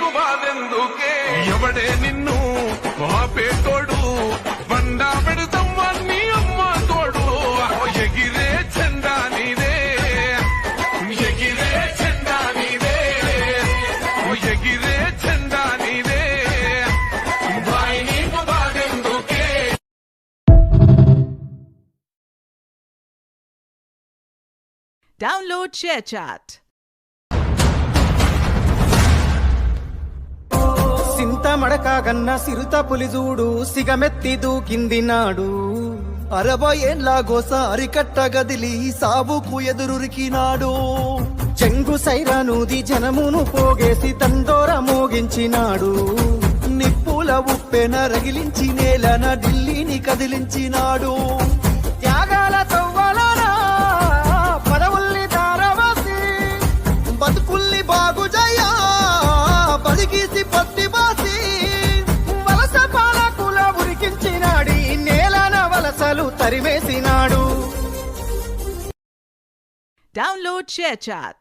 నీకు బాధెందుకే ఎవడే నిన్ను ఆపేటోడు బండా పెడతమ్మా నీ అమ్మ తోడు ఎగిరే చందా నీదే ఎగిరే చందా నీదే ఎగిరే చందా నీదే బాయ్ నీకు బాధెందుకే. Download ShareChat. సింతమడకాగన్న సిరుత పులిజూడు సిగమెత్తి దూకింది నాడు 60 ఏండ్లాగోసారి కట్టగదిలి సాబుకు ఎదురురికినాడు చెంగు సైరానూది జనమును పోగేసి తండోర మోగించినాడు నిప్పుల ఉప్పెన రగిలించి నేలన ఢిల్లీని కదిలించినాడు త్యాగాల తవ్వలనా పదవుల్ని దారవాసి బతుకుల్ని బాగుజయ్యా బదిగీసి పత్తి బాసి వలస పాలకుల ఉరికించినాడి నేలన వలసలు తరివేసినాడు. Download ShareChat.